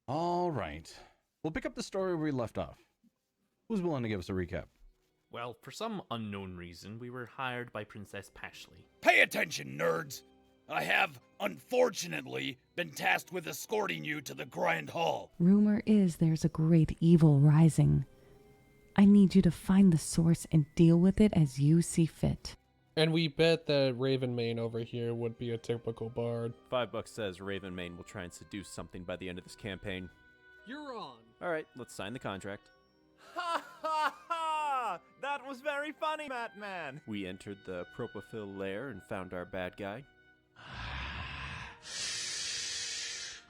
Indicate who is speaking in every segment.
Speaker 1: All right. We'll pick up the story where we left off. Who's willing to give us a recap?
Speaker 2: Well, for some unknown reason, we were hired by PrincessPashley.
Speaker 3: Pay attention, nerds! I have, unfortunately, been tasked with escorting you to the Grand Hall.
Speaker 4: Rumor is there's a great evil rising. I need you to find the source and deal with it as you see fit.
Speaker 5: And we bet that Ravenmane over here would be a typical bard.
Speaker 6: $5 says Ravenmane will try and seduce something by the end of this campaign.
Speaker 5: You're on.
Speaker 6: All right, let's sign the contract. Ha ha ha! That was very funny, MattMan! We entered the Propofil lair and found our bad guy.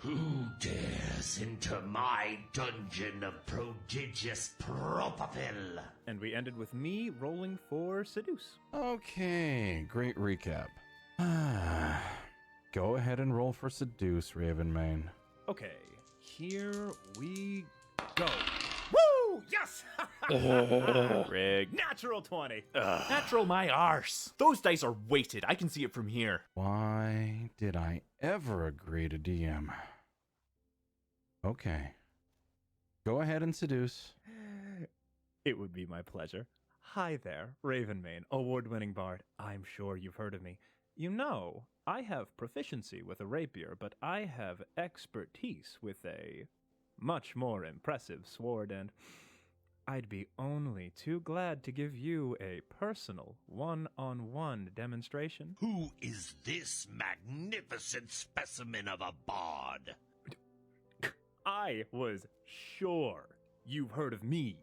Speaker 7: Who dares enter my dungeon of prodigious Propofil?
Speaker 6: And we ended with me rolling for seduce.
Speaker 1: Okay, great recap. Go ahead and roll for seduce, Ravenmane.
Speaker 6: Okay, here we go.
Speaker 2: Woo! Yes!
Speaker 6: Rig. Natural 20.
Speaker 2: Natural my arse. Those dice are weighted. I can see it from here.
Speaker 1: Why did I ever agree to DM? Okay. Go ahead and seduce.
Speaker 6: It would be my pleasure. Hi there, Ravenmane, award-winning bard. I'm sure you've heard of me. You know, I have proficiency with a rapier, but I have expertise with a much more impressive sword, and I'd be only too glad to give you a personal one-on-one demonstration.
Speaker 7: Who is this magnificent specimen of a bard?
Speaker 6: I was sure you've heard of me,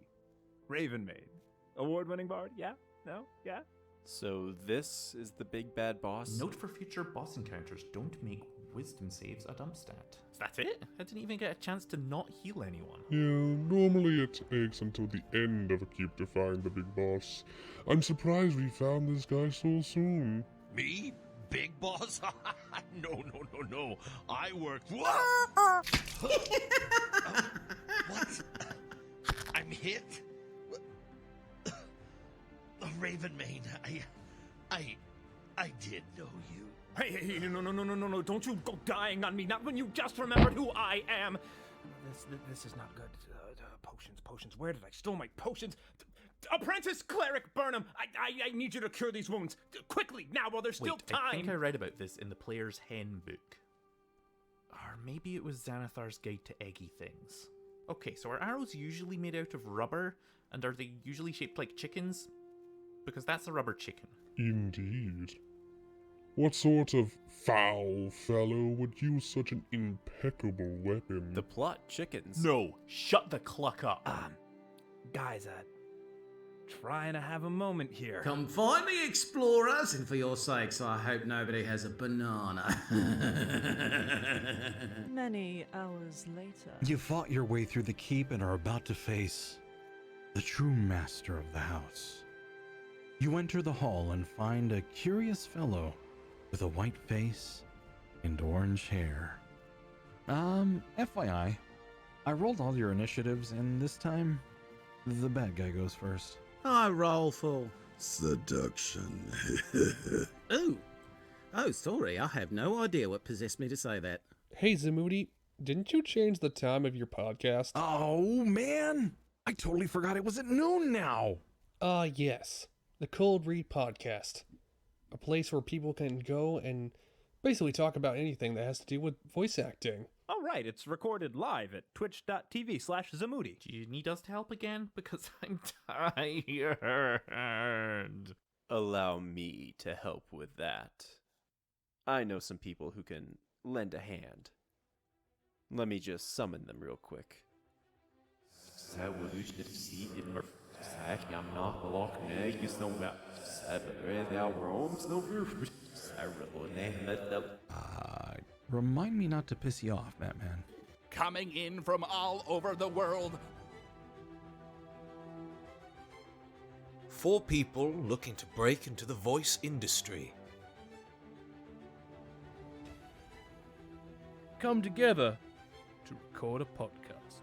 Speaker 6: Ravenmane. Award-winning bard? Yeah? No? Yeah? So this is the big bad boss?
Speaker 2: Note for future boss encounters, don't make wisdom saves a dump stat. That's it? I didn't even get a chance to not heal anyone.
Speaker 8: Yeah, normally it takes until the end of a keep to find the big boss. I'm surprised we found this guy so soon.
Speaker 7: Me? Big boss? No. I work... What? I'm hit? Ravenmane, I did know you.
Speaker 6: Hey, no, don't you go dying on me, not when you just remembered who I am. This is not good. Potions, where did I store my potions? Apprentice Cleric Birnam, I need you to cure these wounds. Quickly, now, while there's still time.
Speaker 2: I think I read about this in the Player's Handbook. Or maybe it was Xanathar's Guide to Eggy Things. Okay, so are arrows usually made out of rubber? And are they usually shaped like chickens? Because that's a rubber chicken.
Speaker 8: Indeed. What sort of foul fellow would use such an impeccable weapon?
Speaker 6: The plot chickens.
Speaker 2: No, shut the cluck up.
Speaker 6: Guys, trying to have a moment here.
Speaker 9: Come find me, explorers, and for your sakes, I hope nobody has a banana.
Speaker 10: Many hours later.
Speaker 1: You fought your way through the keep and are about to face the true master of the house. You enter the hall and find a curious fellow with a white face and orange hair. FYI, I rolled all your initiatives, and this time, the bad guy goes first.
Speaker 9: I roll for
Speaker 11: seduction.
Speaker 9: Ooh. Oh, sorry, I have no idea what possessed me to say that.
Speaker 5: Hey, Zamoody, didn't you change the time of your podcast?
Speaker 1: Oh, man! I totally forgot it was at noon now!
Speaker 5: Yes. The ColdReadthePodcast. A place where people can go and basically talk about anything that has to do with voice acting.
Speaker 6: All right, it's recorded live at twitch.tv/Zamoody.
Speaker 2: Do you need us to help again? Because I'm tired.
Speaker 6: Allow me to help with that. I know some people who can lend a hand. Let me just summon them real quick.
Speaker 1: Remind me not to piss you off, MattMan.
Speaker 3: Coming in from all over the world.
Speaker 12: 4 people looking to break into the voice industry.
Speaker 5: Come together to record a podcast.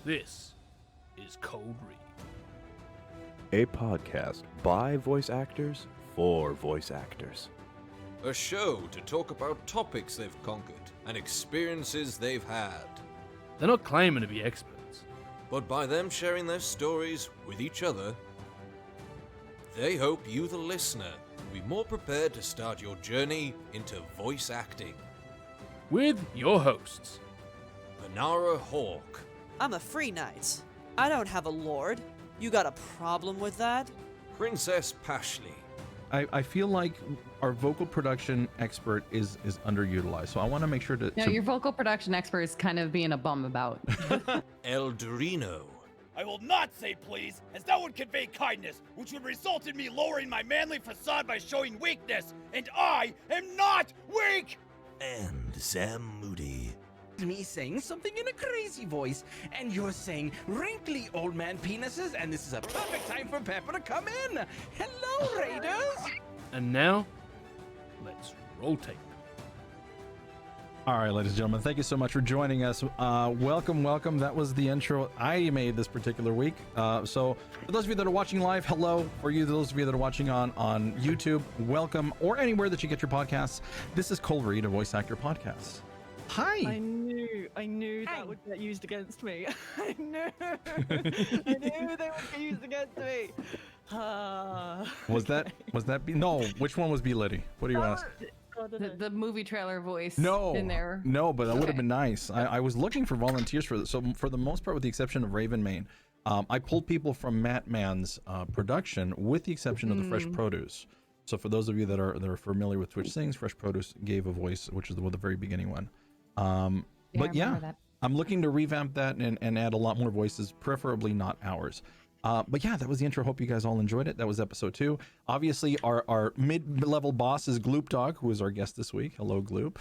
Speaker 5: This is Cold Read.
Speaker 13: A podcast by voice actors for voice actors.
Speaker 12: A show to talk about topics they've conquered and experiences they've had.
Speaker 13: They're not claiming to be experts.
Speaker 12: But by them sharing their stories with each other, they hope you, the listener, will be more prepared to start your journey into voice acting.
Speaker 13: With your hosts,
Speaker 12: Renara Hawke.
Speaker 10: I'm a free knight. I don't have a lord. You got a problem with that?
Speaker 12: PrincessPashley.
Speaker 1: I feel like our vocal production expert is underutilized, so I want to make sure to...
Speaker 4: No, your vocal production expert is kind of being a bum about.
Speaker 12: Eldurrino.
Speaker 3: I will not say please, as that would convey kindness, which would result in me lowering my manly facade by showing weakness, and I am not weak!
Speaker 7: And Zamoody.
Speaker 14: Me saying something in a crazy voice, and you're saying wrinkly old man penises, and this is a perfect time for Pepper to come in. Hello, Raiders!
Speaker 13: and now, let's roll tape.
Speaker 1: All right, ladies and gentlemen, thank you so much for joining us. Welcome. That was the intro I made this particular week. So for those of you that are watching live, hello. For you, those of you that are watching on YouTube, welcome, or anywhere that you get your podcasts. This is Cold Read, a voice actor podcast. Hi.
Speaker 10: I knew that would get used against me. I knew they would get used against me.
Speaker 1: Was that B? No, which one was B Liddy? What do you ask?
Speaker 4: The movie trailer voice.
Speaker 1: No,
Speaker 4: in there.
Speaker 1: No, but that would have been nice. I was looking for volunteers for this. So for the most part, with the exception of Ravenmane, I pulled people from MattMan's production, with the exception of the Fresh Produce. So for those of you that are familiar with Twitch Sings, Fresh Produce gave a voice, which is the very beginning one. But yeah, I'm looking to revamp that and add a lot more voices, preferably not ours. But yeah, that was the intro. Hope you guys all enjoyed it. That was episode 2. Obviously, our mid-level boss is GloopDawg, who is our guest this week. Hello, Gloop.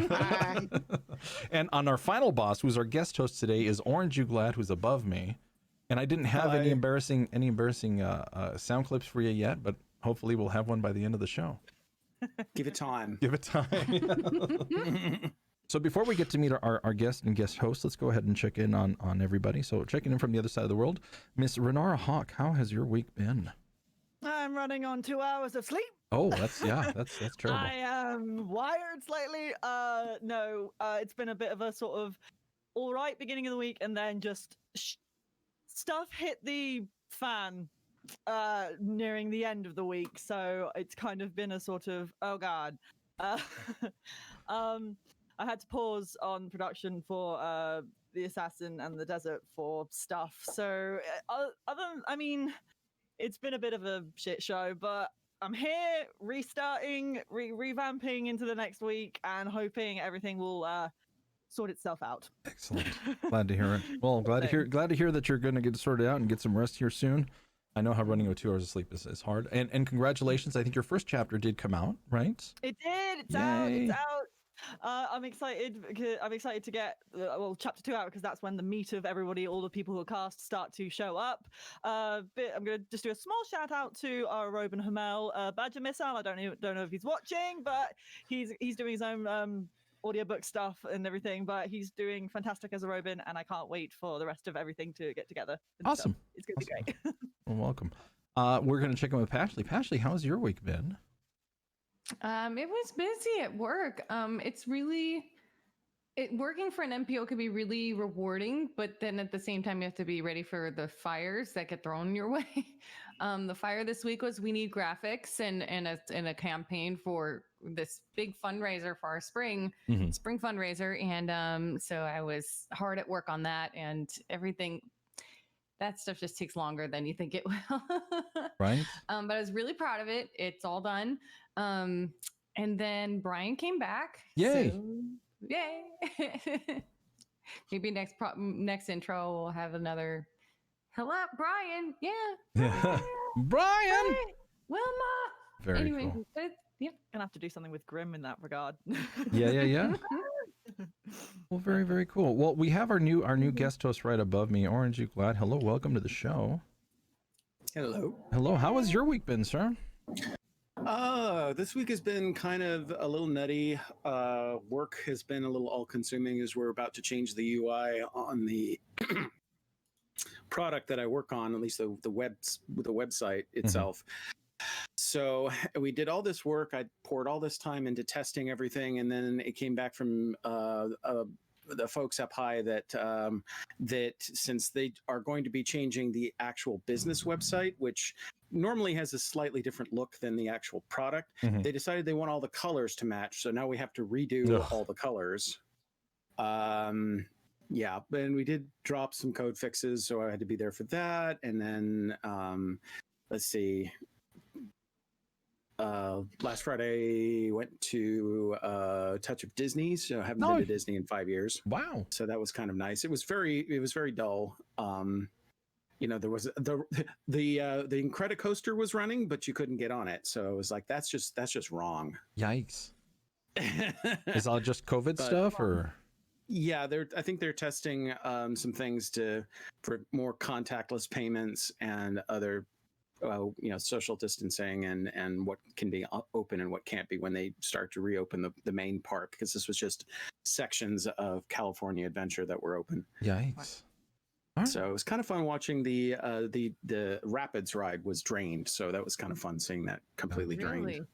Speaker 15: Hi.
Speaker 1: And on our final boss, who's our guest host today, is Orange You Glad, who's above me. And I didn't have any embarrassing sound clips for you yet, but hopefully we'll have one by the end of the show.
Speaker 15: Give it time.
Speaker 1: Give it time. So before we get to meet our guest and guest host, let's go ahead and check in on everybody. So checking in from the other side of the world, Miss Renara Hawke, how has your week been?
Speaker 10: I'm running on 2 hours of sleep.
Speaker 1: Oh, that's terrible.
Speaker 10: I am wired slightly. It's been a bit of a sort of all right beginning of the week, and then just stuff hit the fan nearing the end of the week. So it's kind of been a sort of, oh God. I had to pause on production for The Assassin and the Desert for stuff. So it's been a bit of a shit show, but I'm here restarting, revamping into the next week and hoping everything will sort itself out.
Speaker 1: Excellent. Glad to hear it. Well, glad to hear that you're going to get sorted out and get some rest here soon. I know how running with 2 hours of sleep is hard. And congratulations. I think your first chapter did come out, right?
Speaker 10: It did. It's out. It's out. I'm excited to get chapter 2 out, because that's when the meat of everybody, all the people who are cast, start to show up. I'm going to just do a small shout out to our Robin Hamel, Badger Missile. I don't know if he's watching, but he's doing his own audiobook stuff and everything, but he's doing fantastic as a Robin, and I can't wait for the rest of everything to get together.
Speaker 1: Awesome.
Speaker 10: It's going to be great.
Speaker 1: Well, welcome. We're going to check in with Pashley. Pashley, how's your week been?
Speaker 4: It was busy at work. Working for an NPO can be really rewarding, but then at the same time, you have to be ready for the fires that get thrown your way. The fire this week was we need graphics and a campaign for this big fundraiser for our spring fundraiser. And so I was hard at work on that, and everything. That stuff just takes longer than you think it will.
Speaker 1: Right.
Speaker 4: But I was really proud of it. It's all done. And then Brian came back.
Speaker 1: Yay.
Speaker 4: So, yay. Maybe next intro we'll have another hello, Brian. Yeah.
Speaker 1: Brian.
Speaker 4: Wilma.
Speaker 1: Very cool.
Speaker 10: Gonna have to do something with Grimm in that regard.
Speaker 1: Yeah. Well, very, very cool. Well, we have our new guest host right above me, Orange You Glad. Hello, welcome to the show.
Speaker 15: Hello.
Speaker 1: How has your week been, sir?
Speaker 15: This week has been kind of a little nutty. Work has been a little all-consuming as we're about to change the UI on the product that I work on, at least the website itself. So we did all this work. I poured all this time into testing everything, and then it came back from the folks up high that that since they are going to be changing the actual business website, which normally has a slightly different look than the actual product, they decided they want all the colors to match. So now we have to redo all the colors. Yeah, and we did drop some code fixes, so I had to be there for that. And then let's see. Last Friday went to Touch of Disney, so I haven't been to Disney in 5 years.
Speaker 1: Wow!
Speaker 15: So that was kind of nice. It was very dull. You know, there was the Incredicoaster was running, but you couldn't get on it. So it was like that's just wrong.
Speaker 1: Yikes! Is that just COVID stuff or?
Speaker 15: Yeah, I think they're testing some things for more contactless payments and other. You know, social distancing and what can be open and what can't be when they start to reopen the main park, because this was just sections of California Adventure that were open.
Speaker 1: Yikes!
Speaker 15: So it was kind of fun watching the Rapids ride was drained, so that was kind of fun seeing that completely drained.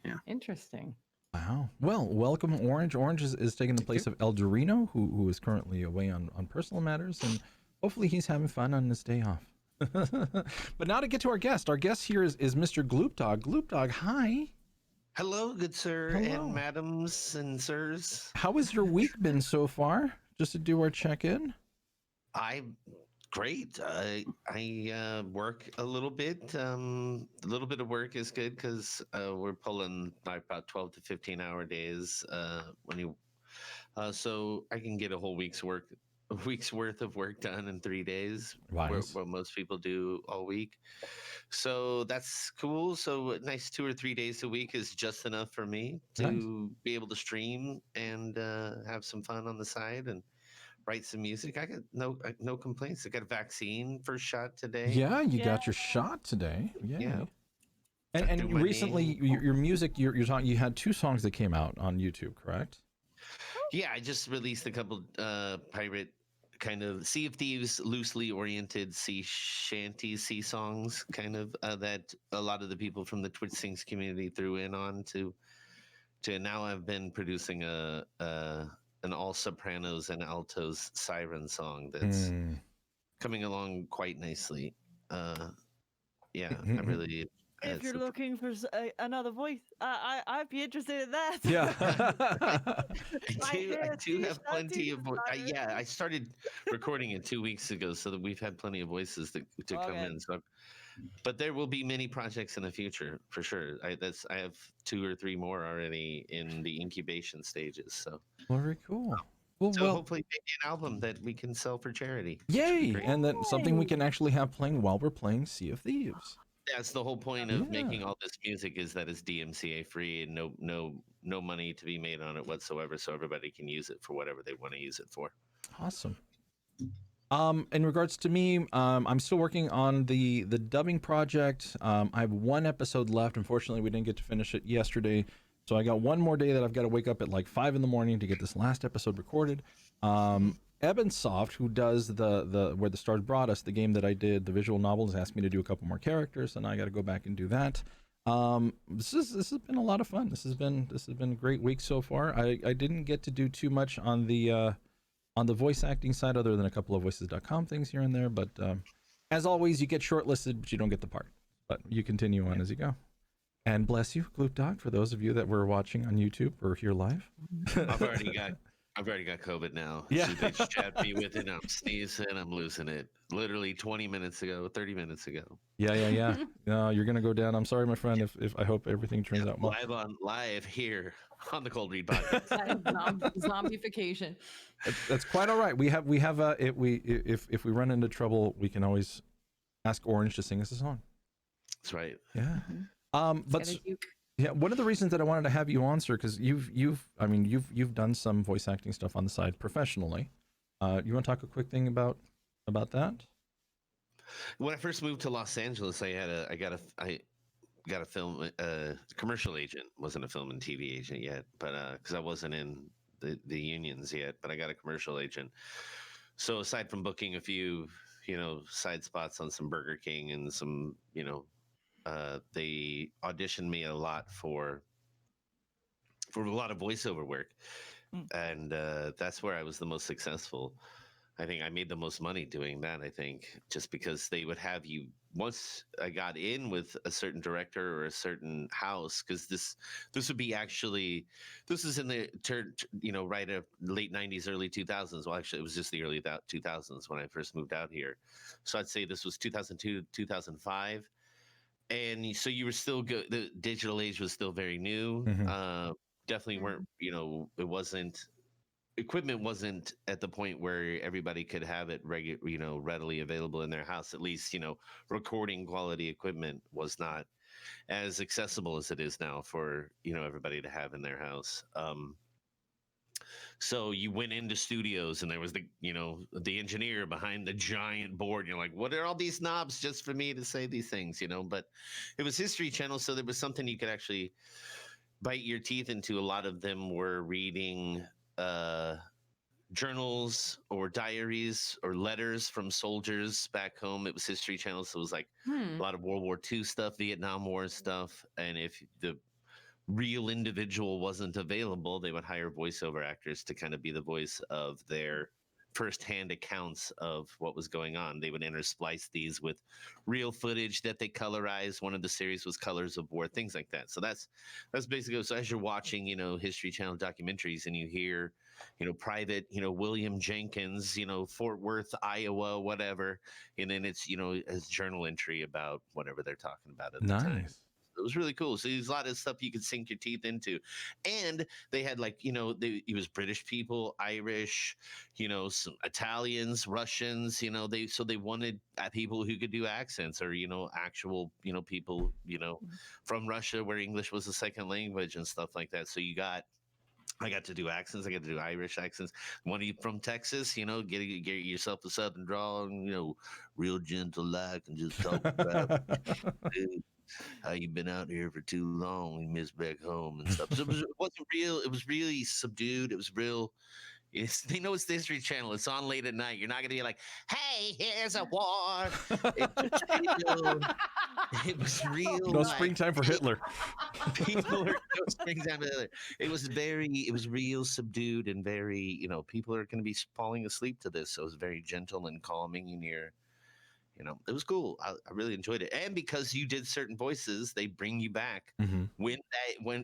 Speaker 15: Yeah,
Speaker 4: interesting.
Speaker 1: Wow. Well, welcome, Orange. Orange is taking the place of Eldurrino, who is currently away on personal matters, and hopefully he's having fun on his day off. But now to get to our guest. Our guest here is Mr. GloopDawg. GloopDawg, hi.
Speaker 16: Hello, good sir.
Speaker 1: Hello.
Speaker 16: And madams and sirs.
Speaker 1: How has your week been so far? Just to do our check-in.
Speaker 16: Great. I work a little bit. A little bit of work is good because we're pulling like about 12 to 15-hour days so I can get a whole week's worth of work done in 3 days.
Speaker 1: Nice.
Speaker 16: What most people do all week. So that's cool. So a nice 2 or 3 days a week is just enough for me to be able to stream and have some fun on the side and write some music. I got no complaints. I got a vaccine first shot today.
Speaker 1: Yeah, you got your shot today. Yeah. And recently, your music, you're talking. You had 2 songs that came out on YouTube, correct?
Speaker 16: Yeah, I just released a couple pirate kind of Sea of Thieves, loosely oriented sea shanties, sea songs, kind of that a lot of the people from the Twitch Sings community threw in on to now I've been producing an all sopranos and altos siren song that's coming along quite nicely. Yeah, I really.
Speaker 10: If you're looking for another voice, I'd be interested in that.
Speaker 1: Yeah.
Speaker 16: I do have plenty of yeah, I started recording it 2 weeks ago, so that we've had plenty of voices to come in. So, but there will be many projects in the future for sure. I have 2 or 3 more already in the incubation stages. So
Speaker 1: very cool.
Speaker 16: So hopefully maybe an album that we can sell for charity.
Speaker 1: Yay! And then something we can actually have playing while we're playing Sea of Thieves.
Speaker 16: That's the whole point of making all this music, is that it's DMCA free and no money to be made on it whatsoever, so everybody can use it for whatever they want to use it for.
Speaker 1: Awesome. In regards to me, I'm still working on the dubbing project. I have 1 episode left. Unfortunately, we didn't get to finish it yesterday, so I got 1 more day that I've got to wake up at like 5 in the morning to get this last episode recorded. Ebonsoft, who does the Where the Stars Brought Us, the game that I did, the visual novel, has asked me to do a couple more characters, and I got to go back and do that. This has been a lot of fun. This has been a great week so far. I didn't get to do too much on the voice acting side, other than a couple of voices.com things here and there. But as always, you get shortlisted, but you don't get the part. But you continue on as you go. And bless you, GloopDawg, for those of you that were watching on YouTube or here live.
Speaker 16: I've already got COVID now.
Speaker 1: Yeah.
Speaker 16: So they just chat me with it. I'm sneezing. I'm losing it. Literally 20 minutes ago, 30 minutes ago.
Speaker 1: Yeah. No, you're gonna go down. I'm sorry, my friend. If I hope everything turns out well.
Speaker 16: Live here on the Cold Read Podcast.
Speaker 4: Zombification.
Speaker 1: That's quite all right. We have if we run into trouble, we can always ask Orange to sing us a song.
Speaker 16: That's right.
Speaker 1: Yeah. But yeah, one of the reasons that I wanted to have you on, sir, because you've done some voice acting stuff on the side professionally. You want to talk a quick thing about that?
Speaker 16: When I first moved to Los Angeles, I got a film commercial agent. Wasn't a film and TV agent yet, but because I wasn't in the unions yet, but I got a commercial agent. So aside from booking a few, side spots on some Burger King and some, they auditioned me a lot for a lot of voiceover work, and that's where I was the most successful. I think I made the most money doing that. I think just because they would have you once I got in with a certain director or a certain house, because this would be actually this is in the right of late 90s, early 2000s. Well, actually, it was just the early 2000s when I first moved out here. So I'd say this was 2002, 2005. And so you were still good. The digital age was still very new. Definitely weren't, equipment wasn't at the point where everybody could have it readily available in their house. At least, recording quality equipment was not as accessible as it is now for, everybody to have in their house. So you went into studios and there was the engineer behind the giant board. You're like, what are all these knobs just for me to say these things, But it was History Channel, so there was something you could actually bite your teeth into. A lot of them were reading journals or diaries or letters from soldiers back home. It was History Channel, so it was like a lot of World War II stuff, Vietnam War stuff, and if the real individual wasn't available, they would hire voiceover actors to kind of be the voice of their firsthand accounts of what was going on. They would intersplice these with real footage that they colorized. One of the series was Colors of War, things like that. So that's basically, so as you're watching, History Channel documentaries and you hear, Private, William Jenkins, Fort Worth, Iowa, whatever, and then it's, as journal entry about whatever they're talking about at the time. It was really cool. So there's a lot of stuff you could sink your teeth into. And they had it was British people, Irish, some Italians, Russians, they wanted people who could do accents or, actual, people, from Russia where English was a second language and stuff like that. So I got to do accents. I got to do Irish accents. One of you from Texas, get yourself a Southern drawl, real gentle like and just talk about how you been out here for too long. We miss back home and stuff. So it wasn't real. It was really subdued. It was real. They know it's the History Channel. It's on late at night. You're not going to be like, hey, here's a war. It was real.
Speaker 1: No springtime for Hitler.
Speaker 16: People are no springtime for Hitler. It was real subdued and very, people are going to be falling asleep to this. So it was very gentle and calming in your, it was cool. I really enjoyed it. And because you did certain voices, they bring you back when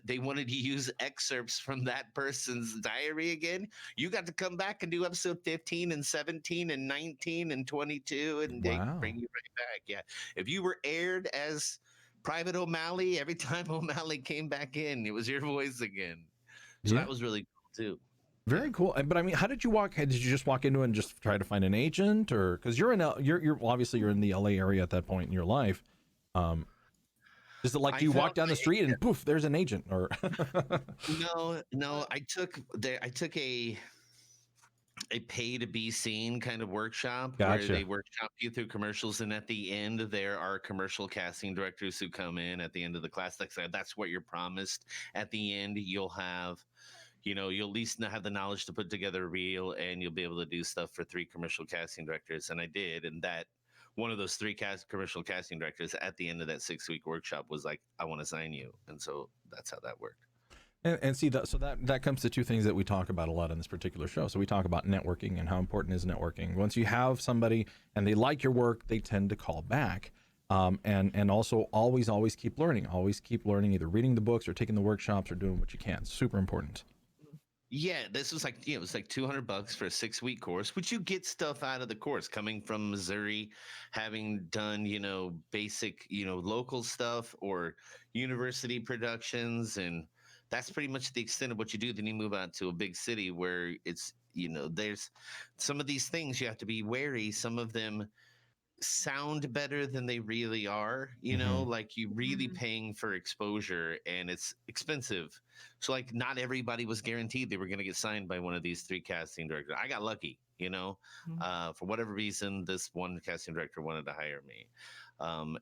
Speaker 16: they wanted to use excerpts from that person's diary again. You got to come back and do episode 15 and 17 and 19 and 22, and they bring you right back. Yeah, if you were aired as Private O'Malley, every time O'Malley came back in, it was your voice again. So that was really cool too.
Speaker 1: Very cool. But I mean, how did you walk? Did you just walk into it and just try to find an agent, or because you're obviously you're in the LA area at that point in your life? Is it like you walk down the street and poof, there's an agent? Or
Speaker 16: no, I took a pay to be seen kind of workshop where they workshop you through commercials, and at the end there are commercial casting directors who come in at the end of the class. That's what you're promised. At the end, you'll have. You'll at least have the knowledge to put together a reel, and you'll be able to do stuff for 3 commercial casting directors. And I did. And that one of those 3 commercial casting directors at the end of that 6-week workshop was like, I want to sign you. And so that's how that worked.
Speaker 1: And see that, so that comes to 2 things that we talk about a lot on this particular show. So we talk about networking and how important is networking. Once you have somebody and they like your work, they tend to call back. And also always keep learning, either reading the books or taking the workshops or doing what you can. Super important.
Speaker 16: Yeah, this was like, it was like $200 for a 6-week course, which you get stuff out of the course coming from Missouri, having done, basic, local stuff or university productions. And that's pretty much the extent of what you do. Then you move out to a big city where it's, there's some of these things you have to be wary. Some of them sound better than they really are, like you really paying for exposure, and it's expensive. So like not everybody was guaranteed they were going to get signed by one of these 3 casting directors. I got lucky, for whatever reason, this one casting director wanted to hire me.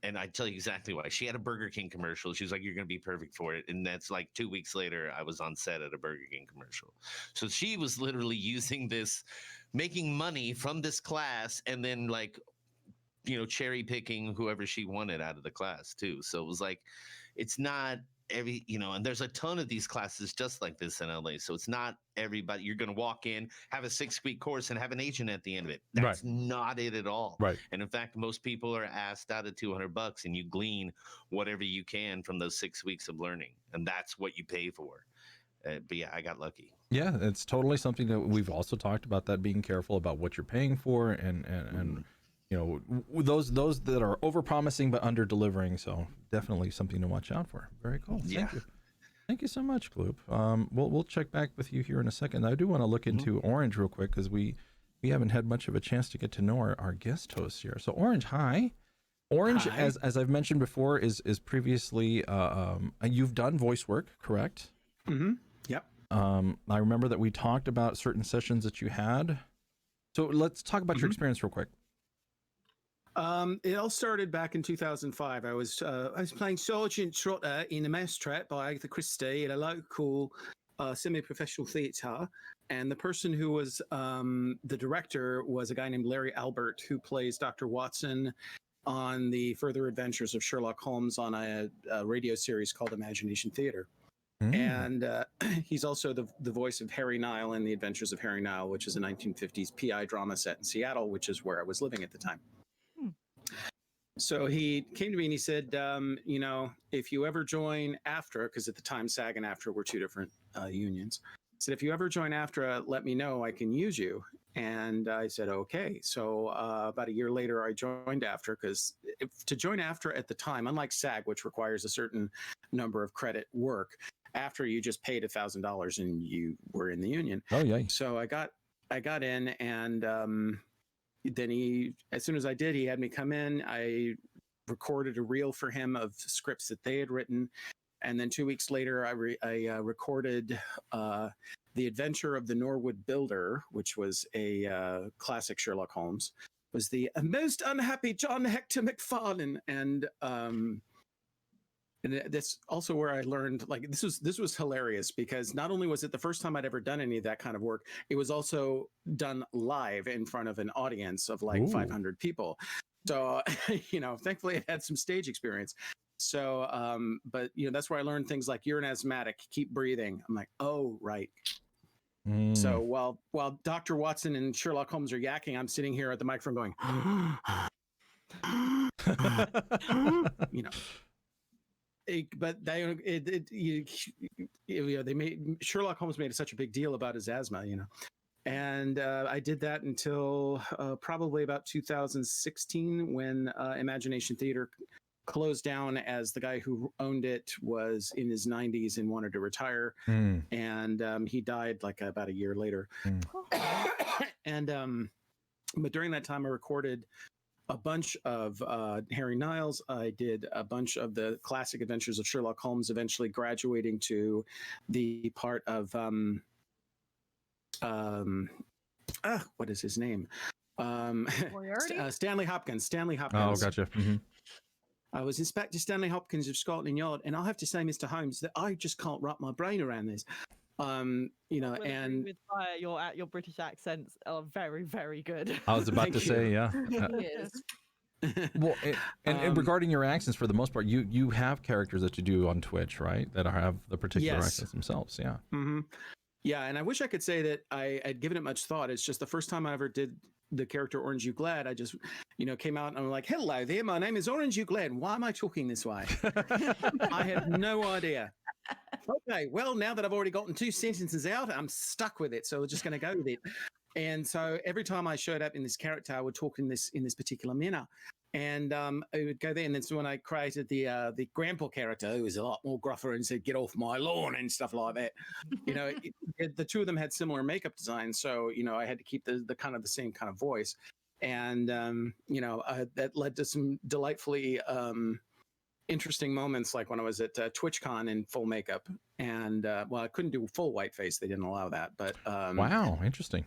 Speaker 16: And I tell you exactly why. She had a Burger King commercial. She was like, you're going to be perfect for it. And that's like 2 weeks later, I was on set at a Burger King commercial. So she was literally using this, making money from this class, and then like cherry picking whoever she wanted out of the class too. So it was like, it's not every, and there's a ton of these classes just like this in LA. So it's not everybody. You're going to walk in, have a 6-week course, and have an agent at the end of it. That's not it at all.
Speaker 17: Right.
Speaker 16: And in fact, most people are asked out of $200, and you glean whatever you can from those 6 weeks of learning, and that's what you pay for. But yeah, I got lucky.
Speaker 17: Yeah, it's totally something that we've also talked about, that being careful about what you're paying for, and those that are over promising but under delivering. So definitely something to watch out for. Very cool. Thank you. Thank you so much, Gloop. We'll check back with you here in a second. I do want to look into Orange real quick, because we haven't had much of a chance to get to know our guest hosts here. So Orange, hi. Orange,
Speaker 15: Hi.
Speaker 17: as I've mentioned before, is previously you've done voice work, correct?
Speaker 15: Mm-hmm. Yep.
Speaker 17: I remember that we talked about certain sessions that you had. So let's talk about your experience real quick.
Speaker 15: It all started back in 2005. I was playing Sergeant Trotter in a Mousetrap by Agatha Christie at a local semi-professional theatre, and the person who was the director was a guy named Larry Albert, who plays Dr. Watson on the Further Adventures of Sherlock Holmes on a radio series called Imagination Theatre. And he's also the voice of Harry Nile in The Adventures of Harry Nile, which is a 1950s PI drama set in Seattle, which is where I was living at the time. So he came to me and he said, if you ever join AFTRA, because at the time SAG and AFTRA were two different unions, said, if you ever join AFTRA, let me know, I can use you. And I said, okay. So about a year later, I joined AFTRA, because to join AFTRA at the time, unlike SAG, which requires a certain number of credit work, after you just paid $1,000 and you were in the union.
Speaker 17: Oh, yeah.
Speaker 15: So I got in, and then as soon as I did, he had me come in. I recorded a reel for him of scripts that they had written. And then 2 weeks later, I recorded The Adventure of the Norwood Builder, which was a classic Sherlock Holmes. It was the most unhappy John Hector MacFarlane. And that's also where I learned, like, this was hilarious, because not only was it the first time I'd ever done any of that kind of work, it was also done live in front of an audience of like 500 people. So, thankfully I had some stage experience. So, but that's where I learned things like, you're an asthmatic, keep breathing. I'm like, oh, right. So while Dr. Watson and Sherlock Holmes are yakking, I'm sitting here at the microphone going, but they made Sherlock Holmes made such a big deal about his asthma, and I did that until probably about 2016, when Imagination Theatre closed down, as the guy who owned it was in his 90s and wanted to retire, and he died like about a year later. And but during that time, I recorded a bunch of Harry Niles. I did a bunch of the classic adventures of Sherlock Holmes, eventually graduating to the part of what is his name? Stanley Hopkins.
Speaker 17: Oh, gotcha.
Speaker 15: I was Inspector Stanley Hopkins of Scotland Yard, and I'll have to say, Mr. Holmes, that I just can't wrap my brain around this. And
Speaker 10: with your British accents are very, very good.
Speaker 17: I was about to say, yeah. Well, and regarding your accents, for the most part, you have characters that you do on Twitch, right? That have the particular accents themselves. Yeah.
Speaker 15: Mm-hmm. Yeah, and I wish I could say that I'd given it much thought. It's just the first time I ever did the character Orange You Glad, I just, came out and I'm like, hello there, my name is Orange You Glad. Why am I talking this way? I have no idea. Okay, well, now that I've already gotten 2 sentences out, I'm stuck with it. So we're just going to go with it. And so every time I showed up in this character, I would talk in this particular manner. And I would go there. And then so when I created the grandpa character, who was a lot more gruffer and said, get off my lawn and stuff like that, the two of them had similar makeup designs. So, I had to keep the kind of the same kind of voice. And, that led to some delightfully interesting moments, like when I was at TwitchCon in full makeup. And, I couldn't do full whiteface. They didn't allow that. But
Speaker 17: wow, interesting.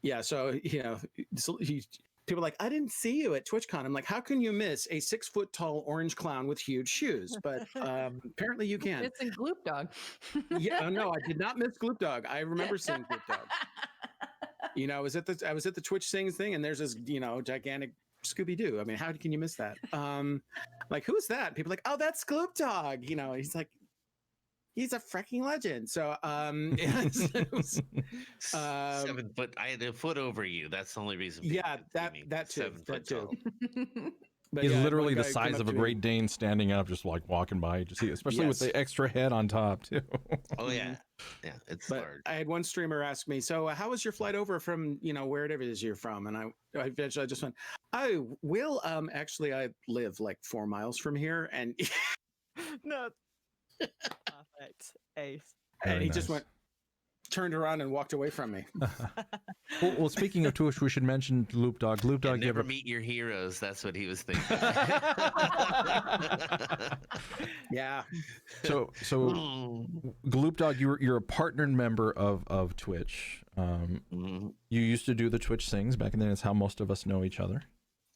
Speaker 15: Yeah. So, people are like, I didn't see you at TwitchCon. I'm like, how can you miss a 6-foot-tall orange clown with huge shoes? But apparently you can.
Speaker 4: It's in GloopDawg.
Speaker 15: Yeah, no, I did not miss GloopDawg. I remember seeing GloopDawg. I was at the Twitch Sings thing, and there's this, gigantic Scooby-Doo. I mean, how can you miss that? Like, who's that? People are like, oh, that's GloopDawg. You know, he's like, he's a freaking legend. So, it was,
Speaker 16: 7 foot. I had a foot over you. That's the only reason.
Speaker 15: Yeah, that too.
Speaker 16: 7 foot
Speaker 15: That too. But
Speaker 17: He's
Speaker 15: yeah,
Speaker 17: literally
Speaker 15: one
Speaker 17: the
Speaker 15: guy come
Speaker 17: size
Speaker 15: up
Speaker 17: of a
Speaker 15: to me.
Speaker 17: Great Dane standing up, just like walking by. You see, especially with
Speaker 15: Yes.
Speaker 17: the extra head on top too.
Speaker 16: Oh yeah, yeah, it's
Speaker 15: But
Speaker 16: hard.
Speaker 15: I had one streamer ask me, so how was your flight over from, you know, wherever it is you're from? And I eventually just went, oh, Will, actually I live like 4 miles from here. And
Speaker 10: No. Perfect. Ace.
Speaker 15: and
Speaker 17: Very
Speaker 15: he just
Speaker 17: nice.
Speaker 15: went, turned around and walked away from me.
Speaker 17: Well, speaking of Twitch, we should mention GloopDawg. GloopDawg, you have
Speaker 16: Never
Speaker 17: a
Speaker 16: meet your heroes. That's what he was thinking.
Speaker 15: Yeah.
Speaker 17: so GloopDawg, you're a partnered member of Twitch. You used to do the Twitch Sings back then. It's how most of us know each other.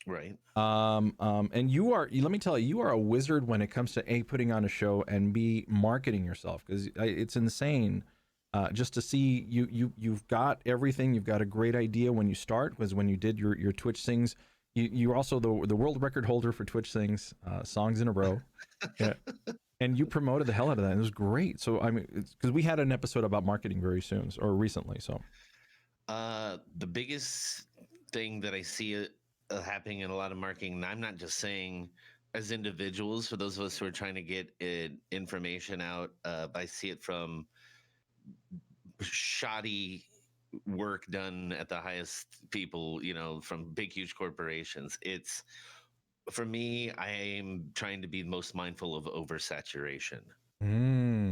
Speaker 16: Right.
Speaker 17: And you are, let me tell you, you are a wizard when it comes to A, putting on a show, and B, marketing yourself, because it's insane just to see you've got everything. You've got a great idea when you start, because when you did your Twitch Sings, you're also the world record holder for Twitch Sings, songs in a row. Yeah. And you promoted the hell out of that. It was great. So, I mean, because we had an episode about marketing very soon, or recently. So,
Speaker 16: the biggest thing that I see happening in a lot of marketing, and I'm not just saying as individuals, for those of us who are trying to get information out, I see it from shoddy work done at the highest people, you know, from big, huge corporations. It's, for me, I am trying to be most mindful of oversaturation.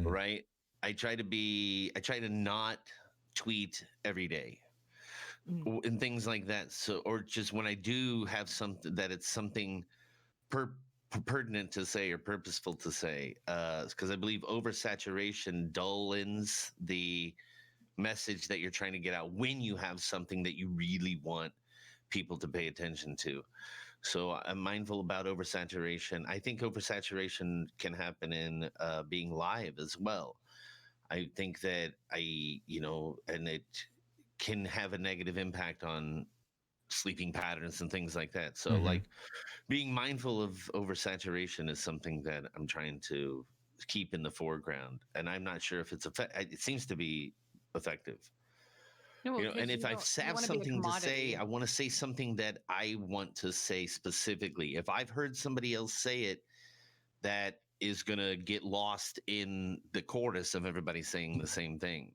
Speaker 16: Right? I try to not tweet every day and things like that. So, or just when I do have something that it's something pertinent to say or purposeful to say, because I believe oversaturation dullens the message that you're trying to get out when you have something that you really want people to pay attention to. So I'm mindful about oversaturation. I think oversaturation can happen in being live as well. I think that and it can have a negative impact on sleeping patterns and things like that. So like being mindful of oversaturation is something that I'm trying to keep in the foreground. And I'm not sure if it seems to be effective.
Speaker 4: No, well,
Speaker 16: And if I have something to say,
Speaker 4: commodity.
Speaker 16: I want to say something that I want to say specifically. If I've heard somebody else say it, that is going to get lost in the chorus of everybody saying the same thing.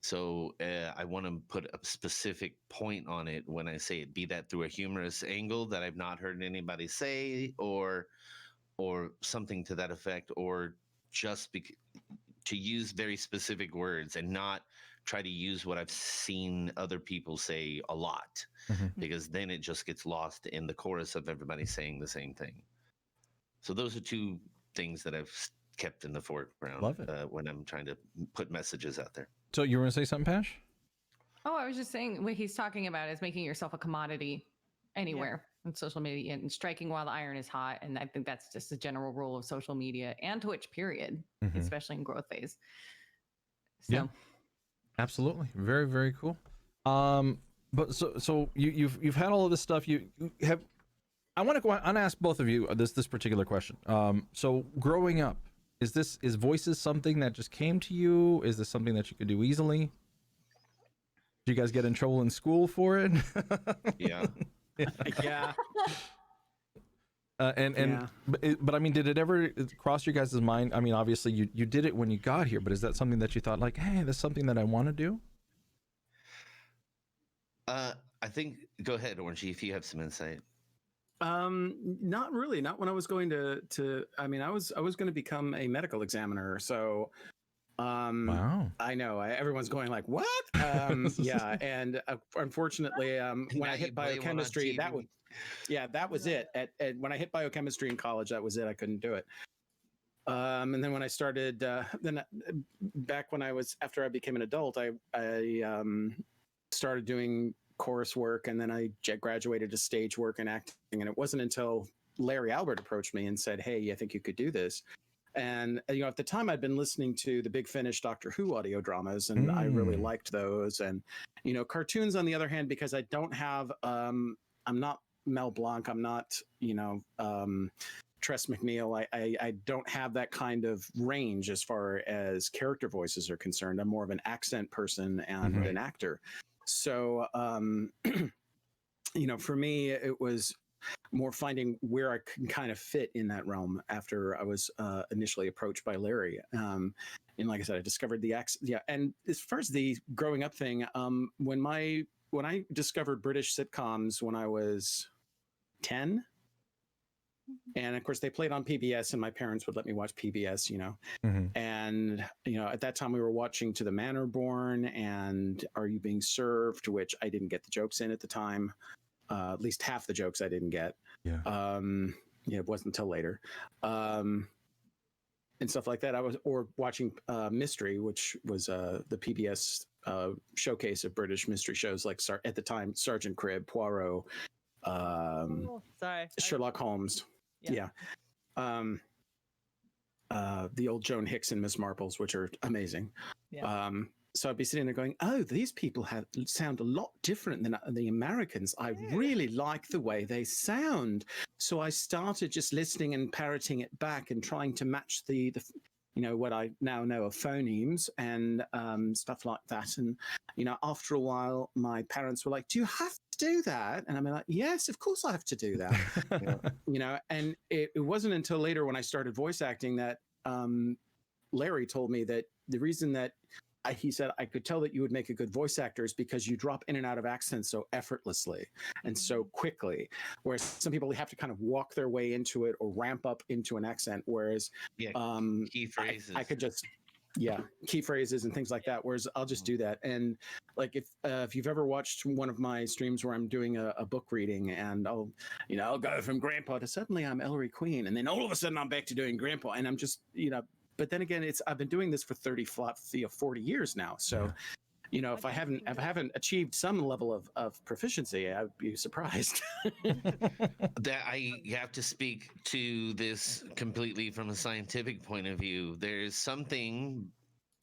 Speaker 16: So I want to put a specific point on it when I say it, be that through a humorous angle that I've not heard anybody say, or something to that effect, or just to use very specific words and not try to use what I've seen other people say a lot, because then it just gets lost in the chorus of everybody saying the same thing. So those are two things that I've kept in the foreground.
Speaker 17: Love it.
Speaker 16: When I'm trying to put messages out there.
Speaker 17: So you were going to say something, Pash?
Speaker 4: Oh, I was just saying what he's talking about is making yourself a commodity anywhere on social media and striking while the iron is hot. And I think that's just a general rule of social media and Twitch, period, especially in growth phase. So.
Speaker 17: Yeah, absolutely. Very, very cool. But so you've had all of this stuff. You have. I want to ask both of you this particular question. So growing up, is voices something that just came to you? Is this something that you could do easily? Did you guys get in trouble in school for it?
Speaker 16: Yeah.
Speaker 15: Yeah.
Speaker 17: But I mean, did it ever cross your guys' mind? I mean, obviously you did it when you got here, but is that something that you thought like, hey, that's something that I want to do?
Speaker 16: I think, go ahead, Orangey, if you have some insight.
Speaker 15: Not really. Not when I was going to. I mean, I was going to become a medical examiner. So,
Speaker 17: wow.
Speaker 15: I know everyone's going like, what? Yeah, and unfortunately, when I hit biochemistry, that was it. When I hit biochemistry in college, that was it. I couldn't do it. And then when I started, back when after I became an adult, I started doing coursework, and then I graduated to stage work and acting. And it wasn't until Larry Albert approached me and said, hey, I think you could do this. And at the time I'd been listening to the Big Finish Doctor Who audio dramas, and I really liked those. And cartoons, on the other hand, because I don't have I'm not Mel Blanc. I'm not, Tress McNeil. I don't have that kind of range as far as character voices are concerned. I'm more of an accent person and an actor. So, for me, it was more finding where I can kind of fit in that realm after I was initially approached by Larry. And like I said, I discovered the accent. Yeah. And as far as the growing up thing, when I discovered British sitcoms when I was 10, and of course they played on PBS and my parents would let me watch PBS, and, at that time we were watching To the Manor Born and Are You Being Served, which I didn't get the jokes in at the time. At least half the jokes I didn't get. Yeah. It wasn't until later. And stuff like that. Or watching Mystery, which was the PBS showcase of British mystery shows, like at the time, Sergeant Crib, Poirot, Sherlock Holmes. Yeah. The old Joan Hicks and Miss Marples, which are amazing. Yeah. So I'd be sitting there going, oh, these people sound a lot different than the Americans. I really like the way they sound. So I started just listening and parroting it back and trying to match the what I now know of phonemes and stuff like that. And, after a while, my parents were like, do you have to do that? And I'm like, yes, of course I have to do that. And it wasn't until later when I started voice acting that Larry told me that the reason that he said, I could tell that you would make a good voice actor is because you drop in and out of accents so effortlessly and so quickly. Whereas some people have to kind of walk their way into it or ramp up into an accent. Whereas
Speaker 16: key phrases.
Speaker 15: I could just, key phrases and things like that. Whereas I'll just do that. And like if you've ever watched one of my streams where I'm doing a book reading and I'll go from Grandpa to suddenly I'm Ellery Queen. And then all of a sudden I'm back to doing Grandpa. And I'm just, but then again, I've been doing this for 40 years now. So, if I haven't achieved some level of proficiency, I'd be surprised.
Speaker 16: That I have to speak to this completely from a scientific point of view. There's something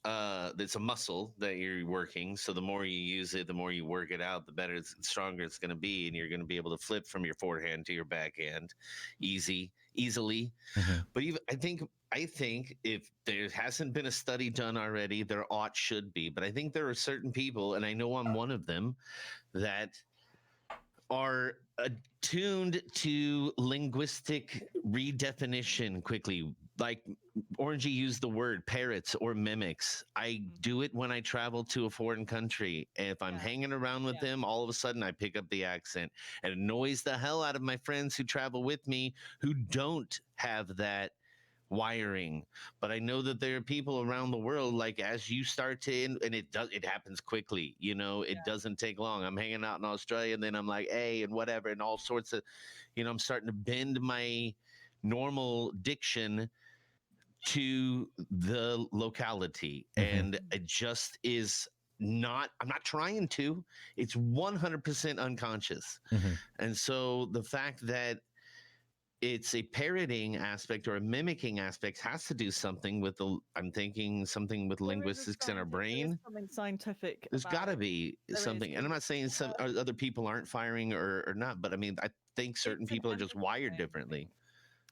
Speaker 16: that's a muscle that you're working. So the more you use it, the more you work it out, the better, stronger it's going to be, and you're going to be able to flip from your forehand to your backhand easily. But even I think if there hasn't been a study done already, there should be. But I think there are certain people, and I know I'm one of them, that are attuned to linguistic redefinition quickly. Like Orangey used the word parrots or mimics. I do it when I travel to a foreign country. And if I'm hanging around with them, all of a sudden I pick up the accent. And it annoys the hell out of my friends who travel with me who don't have that wiring. But I know that there are people around the world, like as you start to, and it happens quickly, it doesn't take long. I'm hanging out in Australia and then I'm like, hey, and whatever, and all sorts of, I'm starting to bend my normal diction to the locality. And it just is not, I'm not trying to, it's 100% unconscious. And so the fact that it's a parroting aspect or a mimicking aspect has to do something with something with linguistics in our brain.
Speaker 10: Something scientific.
Speaker 16: There's got to be something. And I'm not saying some other people aren't firing or not, but I mean, I think certain people are just wired differently.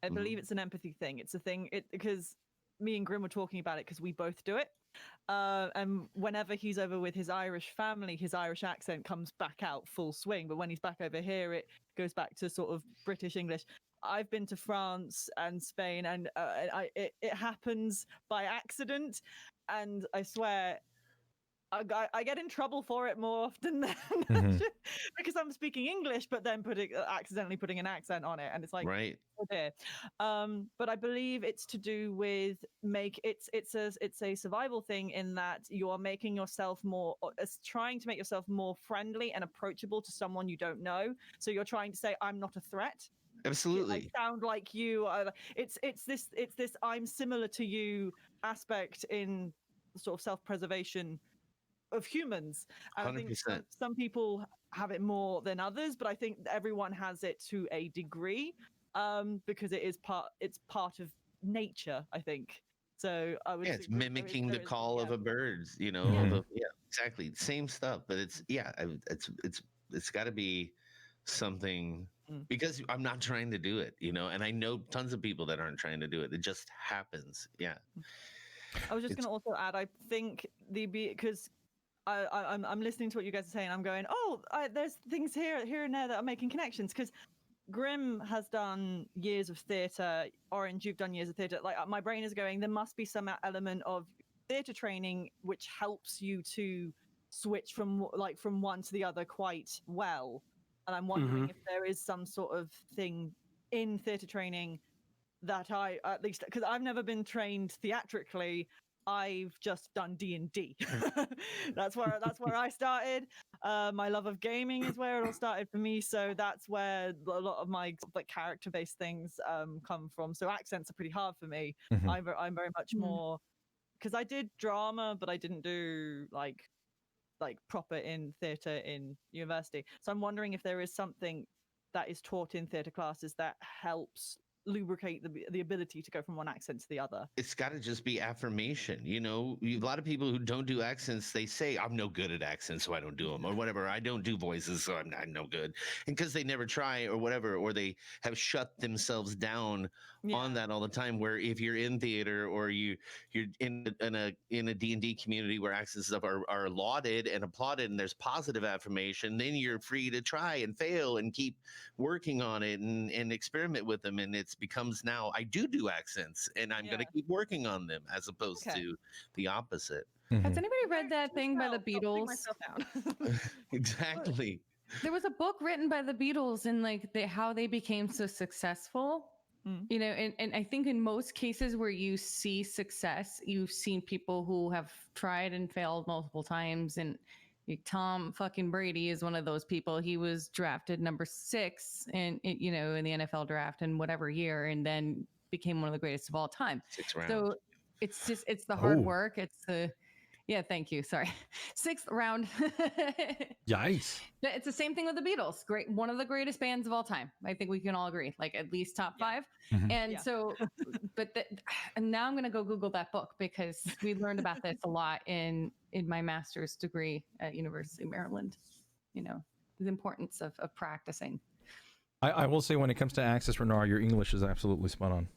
Speaker 10: I believe it's an empathy thing. It's a thing because me and Grim were talking about it because we both do it. And whenever he's over with his Irish family, his Irish accent comes back out full swing. But when he's back over here, it goes back to sort of British English. I've been to France and Spain, and it happens by accident. And I swear, I get in trouble for it more often than because I'm speaking English, but then accidentally putting an accent on it, and it's like,
Speaker 16: right.
Speaker 10: Oh dear. But I believe it's to do with it's a survival thing in that you are making yourself trying to make yourself more friendly and approachable to someone you don't know. So you're trying to say, I'm not a threat.
Speaker 16: Absolutely.
Speaker 10: I sound like you. It's this I'm similar to you aspect in sort of self-preservation of humans. And 100%. I think some people have it more than others, but I think everyone has it to a degree because it's part of nature, I think. So I would
Speaker 16: it's mimicking the call of a bird, exactly same stuff, but it's got to be something because I'm not trying to do it, and I know tons of people that aren't trying to do it. It just happens. Yeah.
Speaker 10: I was just going to also add, I think because I'm listening to what you guys are saying. I'm going, there's things here and there that are making connections, because Grim has done years of theatre. Orange, you've done years of theatre. Like, my brain is going, there must be some element of theatre training which helps you to switch from one to the other quite well. And I'm wondering if there is some sort of thing in theatre training that I, at least, because I've never been trained theatrically. I've just done D&D. That's where I started. My love of gaming is where it all started for me. So that's where a lot of my character-based things come from. So accents are pretty hard for me. I'm very much more, because I did drama, but I didn't do like proper in theatre in university. So I'm wondering if there is something that is taught in theatre classes that helps lubricate the ability to go from one accent to the other.
Speaker 16: It's got to just be affirmation. A lot of people who don't do accents, they say, I'm no good at accents, so I don't do them, or whatever. I don't do voices, so I'm no good. And because they never try or whatever, or they have shut themselves down on that all the time, where if you're in theater or you're in a D&D community where accents and stuff are lauded and applauded and there's positive affirmation, then you're free to try and fail and keep working on it and experiment with them. And it becomes, now I do accents and I'm going to keep working on them, as opposed to the opposite.
Speaker 4: Has anybody read that thing by the Beatles?
Speaker 16: Exactly.
Speaker 4: There was a book written by the Beatles and how they became so successful. And I think in most cases where you see success, you've seen people who have tried and failed multiple times. And Tom fucking Brady is one of those people. He was drafted number 6 in the NFL draft in whatever year, and then became one of the greatest of all time.
Speaker 16: 6 rounds.
Speaker 4: So it's the hard work. It's the thank you. Sorry. 6th round.
Speaker 17: Yikes.
Speaker 4: It's the same thing with the Beatles. Great. One of the greatest bands of all time. I think we can all agree, at least top 5. And so, and now I'm going to go Google that book, because we learned about this a lot in my master's degree at University of Maryland. The importance of practicing.
Speaker 17: I will say, when it comes to Access Renara, your English is absolutely spot on.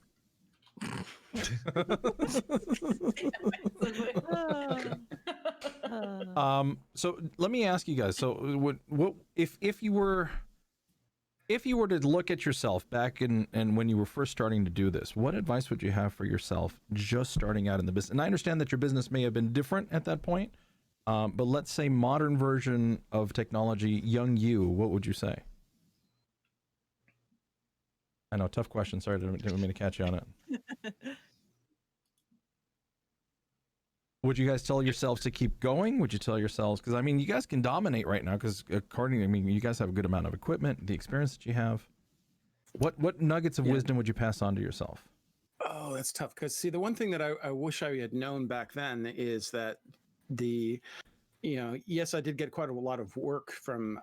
Speaker 17: So let me ask you guys. So, what if you were to look at yourself back and when you were first starting to do this, what advice would you have for yourself just starting out in the business? And I understand that your business may have been different at that point, but let's say modern version of technology, young you, what would you say? I know, tough question. Sorry, didn't mean to catch you on it. Would you guys tell yourselves to keep going? Would you tell yourselves, because you guys can dominate right now, because you guys have a good amount of equipment, the experience that you have. What nuggets of wisdom would you pass on to yourself?
Speaker 15: Oh, that's tough. Because see, the one thing that I wish I had known back then is that yes, I did get quite a lot of work from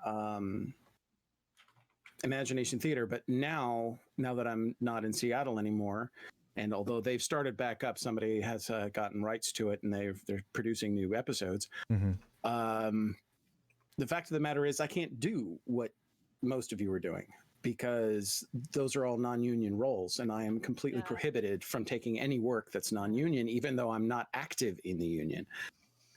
Speaker 15: Imagination Theater, but now that I'm not in Seattle anymore, and although they've started back up, somebody has gotten rights to it, and they're producing new episodes. The fact of the matter is, I can't do what most of you are doing, because those are all non-union roles, and I am completely prohibited from taking any work that's non-union, even though I'm not active in the union.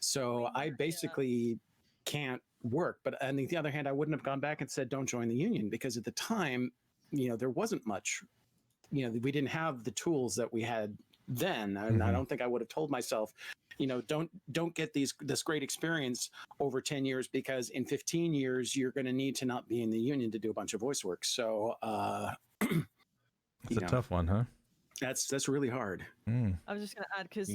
Speaker 15: So I basically can't work. But on the other hand, I wouldn't have gone back and said, don't join the union, because at the time, there wasn't much, we didn't have the tools that we had then. And I don't think I would have told myself, don't get this great experience over 10 years, because in 15 years, you're going to need to not be in the union to do a bunch of voice work. So,
Speaker 17: it's a tough one, huh?
Speaker 15: That's really hard.
Speaker 10: I was just going to add, because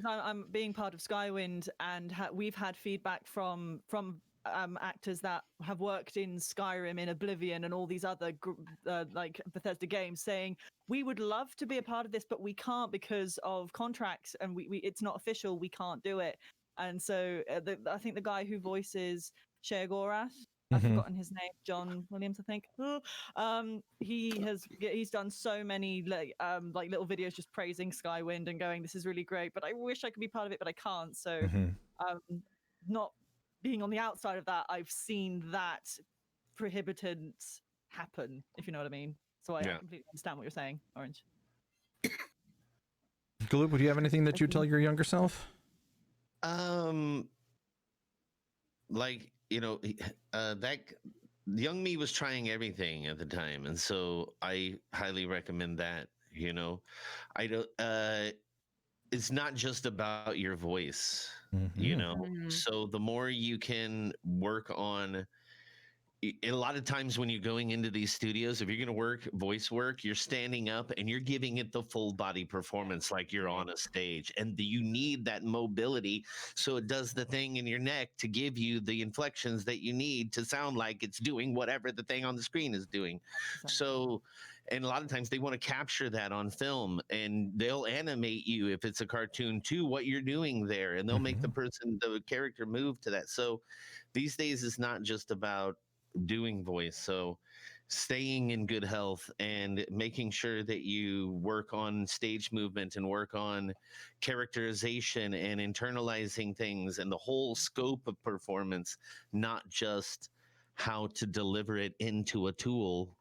Speaker 10: I'm being part of Skywind, and we've had feedback from actors that have worked in Skyrim, in Oblivion, and all these other like Bethesda games, saying we would love to be a part of this, but we can't because of contracts, and we it's not official. We can't do it. And so I think the guy who voices Sheogorath, I've forgotten his name, John Williams, I think. He's done so many like little videos just praising Skywind and going, this is really great, but I wish I could be part of it, but I can't. So not being on the outside of that, I've seen that prohibitance happen, if you know what I mean. So I completely understand what you're saying, Orange.
Speaker 17: Gloop, would you have anything that you tell your younger self?
Speaker 16: Like, you know, that young me was trying everything at the time, and so I highly recommend that. You know, I don't. It's not just about your voice. You know, so the more you can work on. A lot of times when you're going into these studios, if you're going to work voice work, you're standing up and you're giving it the full body performance like you're on a stage. And you need that mobility so it does the thing in your neck to give you the inflections that you need to sound like it's doing whatever the thing on the screen is doing. So, and a lot of times they want to capture that on film, and they'll animate you if it's a cartoon to what you're doing there, and they'll make the character move to that. So these days it's not just about doing voice. So staying in good health and making sure that you work on stage movement and work on characterization and internalizing things and the whole scope of performance, not just how to deliver it into a tool,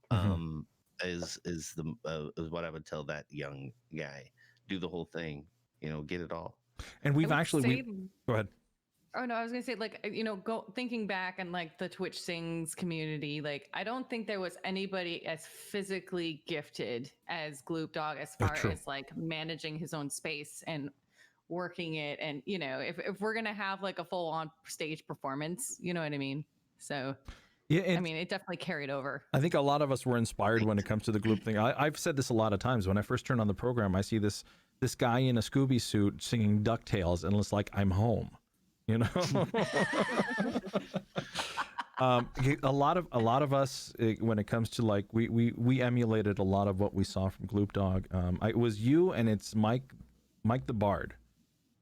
Speaker 16: is what I would tell that young guy. Do the whole thing, you know, get it all.
Speaker 17: And we've actually go ahead.
Speaker 4: Oh no, I was gonna say, like, you know, thinking back and like the Twitch Sings community, like I don't think there was anybody as physically gifted as GloopDawg as far as like managing his own space and working it. And you know, if we're gonna have like a full on stage performance, you know what I mean? So yeah, I mean, it definitely carried over.
Speaker 17: I think a lot of us were inspired when it comes to the Gloop thing. I've said this a lot of times. When I first turned on the program, I see this guy in a Scooby suit singing DuckTales, and it's like, I'm home. You know, a lot of us, when it comes to like, we emulated a lot of what we saw from GloopDawg. It was you, and it's Mike the Bard.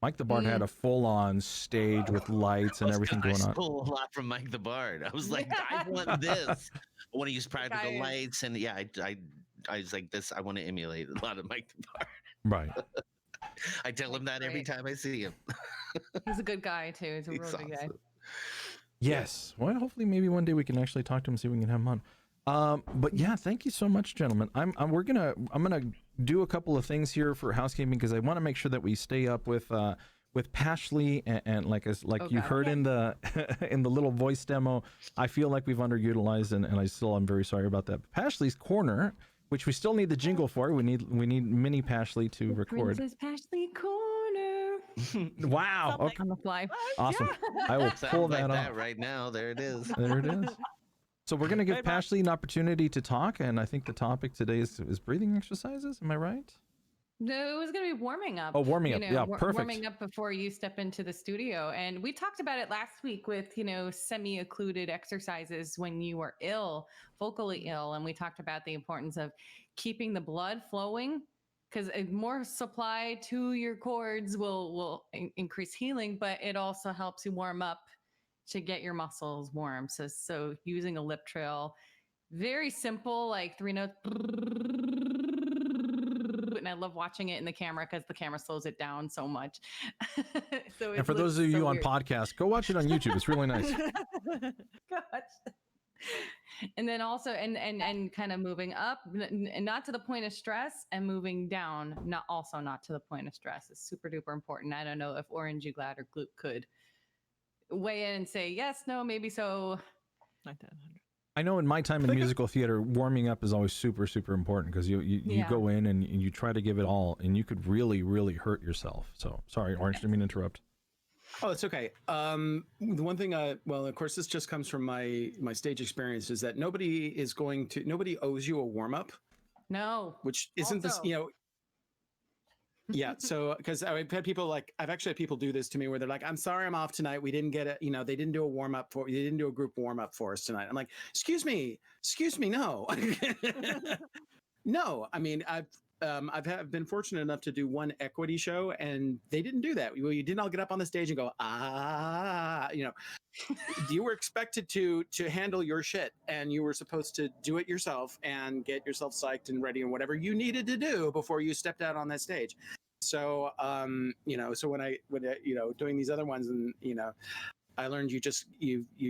Speaker 17: Mike the Bard had a full-on stage with lights and everything going on.
Speaker 16: I stole a lot from Mike the Bard. I was like, I want this. I want to use practical lights, and yeah, I was like, this. I want to emulate a lot of Mike the Bard.
Speaker 17: Right.
Speaker 16: I tell him that every time I see him.
Speaker 4: He's a good guy too. He's a real good guy.
Speaker 17: Yes. Well, hopefully, maybe one day we can actually talk to him, see if we can have him on. But yeah, thank you so much, gentlemen. I'm gonna do a couple of things here for housekeeping because I want to make sure that we stay up with Pashley and like you heard in the in the little voice demo. I feel like we've underutilized, and I'm very sorry about that. Pashley's Corner, which we still need the jingle for. We need mini Pashley to record.
Speaker 4: Princess Pashley Corner.
Speaker 17: Wow. Okay.
Speaker 4: On the fly.
Speaker 17: Awesome. I will pull that
Speaker 16: like
Speaker 17: off
Speaker 16: that right now. There it is.
Speaker 17: There it is. So we're going to give Pashley an opportunity to talk, and I think the topic today is breathing exercises. Am I right?
Speaker 4: No, it was going to be warming up.
Speaker 17: Oh, warming up. Yeah, perfect.
Speaker 4: Warming up before you step into the studio. And we talked about it last week with, you know, semi-occluded exercises when you were ill, vocally ill. And we talked about the importance of keeping the blood flowing, because more supply to your cords will increase healing, but it also helps you warm up to get your muscles warm. So using a lip trill, very simple, like 3 notes. And I love watching it in the camera because the camera slows it down so much.
Speaker 17: And for those of you on podcast, go watch it on YouTube. It's really nice.
Speaker 4: Gosh. And then also, and kind of moving up, and not to the point of stress, and moving down, not to the point of stress, is super duper important. I don't know if Orange, you glad, or Gloop could weigh in and say yes, no, maybe so.
Speaker 10: Like that.
Speaker 17: I know in my time in musical theater, warming up is always super, super important because you go in and you try to give it all, and you could really, really hurt yourself. So sorry, Orange, didn't mean to interrupt.
Speaker 15: Oh, it's okay. The one thing, well, of course, this just comes from my stage experience, is that nobody owes you a warm up.
Speaker 4: No.
Speaker 15: Which isn't this, you know. Yeah. So, because I've actually had people do this to me where they're like, I'm sorry, I'm off tonight. We didn't get it. You know, they didn't do a group warm up for us tonight. I'm like, excuse me. No. No. I mean, I've been fortunate enough to do one equity show, and they didn't do that. You didn't all get up on the stage and go, you know, you were expected to handle your shit, and you were supposed to do it yourself and get yourself psyched and ready and whatever you needed to do before you stepped out on that stage. So, you know, so when I, you know, doing these other ones, and, you know, I learned you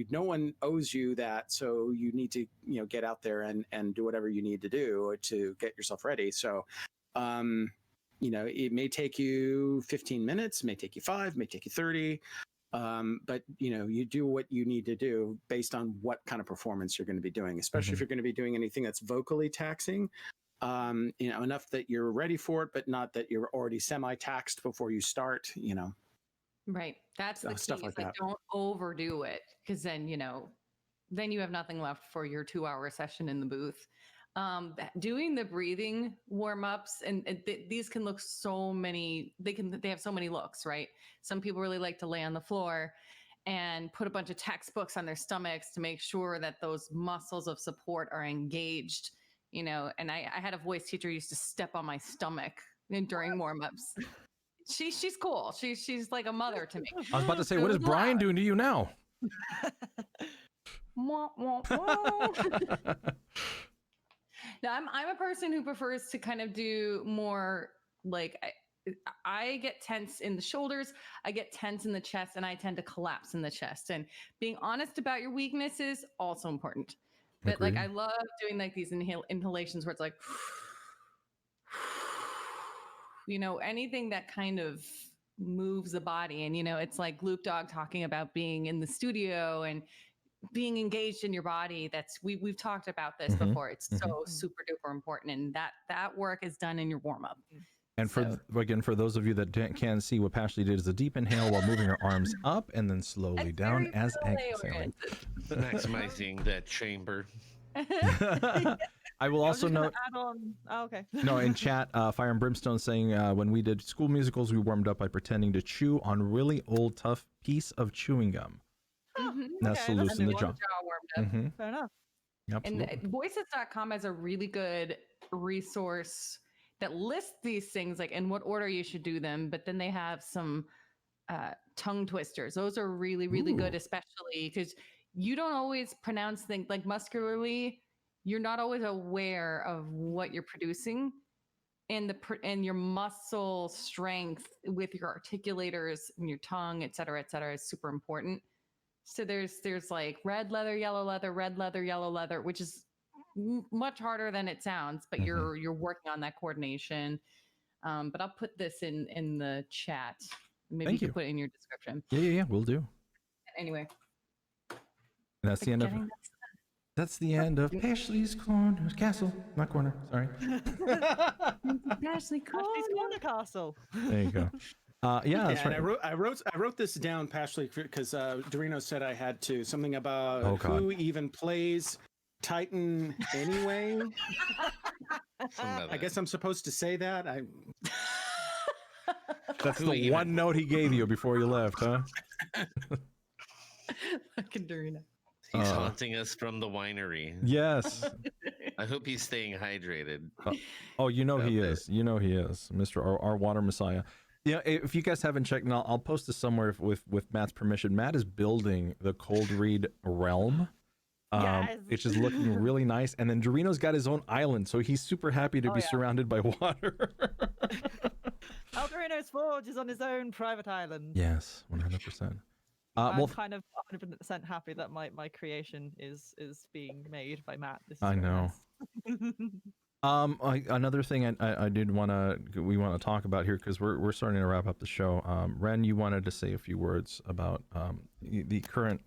Speaker 15: no one owes you that, so you need to get out there and do whatever you need to do to get yourself ready. So it may take you 15 minutes, may take you 5, may take you 30. But you do what you need to do based on what kind of performance you're going to be doing, especially if you're going to be doing anything that's vocally taxing, enough that you're ready for it, but not that you're already semi-taxed before you start,
Speaker 4: Right. That's the key.
Speaker 15: Stuff like that.
Speaker 4: Don't overdo it, because then you have nothing left for your 2-hour session in the booth. Doing the breathing warm-ups, and these can look so many, they have so many looks, right? Some people really like to lay on the floor and put a bunch of textbooks on their stomachs to make sure that those muscles of support are engaged, and I had a voice teacher who used to step on my stomach during warm-ups. She's cool. She's like a mother to me.
Speaker 17: I was about to say, what is Brian doing to you now?
Speaker 4: No, I'm a person who prefers to kind of do more like I get tense in the shoulders, I get tense in the chest, and I tend to collapse in the chest. And being honest about your weaknesses also important. But
Speaker 17: Agreed.
Speaker 4: like I love doing like these inhalations where it's like anything that kind of moves the body. And it's like GloopDawg talking about being in the studio and being engaged in your body. We've talked about this before. It's so super duper important, and that work is done in your warm-up.
Speaker 17: And for those of you that can't see, what Pashley did is a deep inhale while moving her arms up and then slowly down as exhaling.
Speaker 16: Maximizing that chamber.
Speaker 17: I will also note.
Speaker 10: Add on. Oh, okay.
Speaker 17: No, in chat, Fire and Brimstone saying when we did school musicals, we warmed up by pretending to chew on really old, tough piece of chewing gum. That's to loosen the jaw.
Speaker 10: Fair enough.
Speaker 17: Absolutely.
Speaker 4: And voices.com has a really good resource that lists these things, like in what order you should do them, but then they have some tongue twisters. Those are really, really good, especially because you don't always pronounce things like muscularly. You're not always aware of what you're producing, and your muscle strength with your articulators and your tongue, et cetera, is super important. So there's like red leather, yellow leather, red leather, yellow leather, which is much harder than it sounds, but you're working on that coordination. But I'll put this in the chat. Maybe you can put it in your description.
Speaker 17: Yeah, we'll do.
Speaker 4: Anyway.
Speaker 17: And that's the end of That's the end of Pashley's Castle. Not corner, sorry.
Speaker 10: Pashley's Corner Castle.
Speaker 17: There you go. Yeah, that's right.
Speaker 15: And I wrote this down, Pashley, because Eldurrino said I had to. Something about who even plays Titan anyway. I guess I'm supposed to say that.
Speaker 17: That's the one note he gave you before you left, huh?
Speaker 4: Fucking Eldurrino.
Speaker 16: He's haunting us from the winery.
Speaker 17: Yes.
Speaker 16: I hope he's staying hydrated.
Speaker 17: He is. He is, Mr. Our water messiah. Yeah, if you guys haven't checked, and I'll post this somewhere with Matt's permission. Matt is building the Cold Read realm. It's just looking really nice. And then Eldurrino's got his own island, so he's super happy to be surrounded by water.
Speaker 10: Eldurrino's Forge is on his own private island.
Speaker 17: Yes, 100%.
Speaker 10: I'm kind of 100% happy that my creation is being made by Matt.
Speaker 17: I know. Another thing we want to talk about here, because we're starting to wrap up the show. Ren, you wanted to say a few words about the current.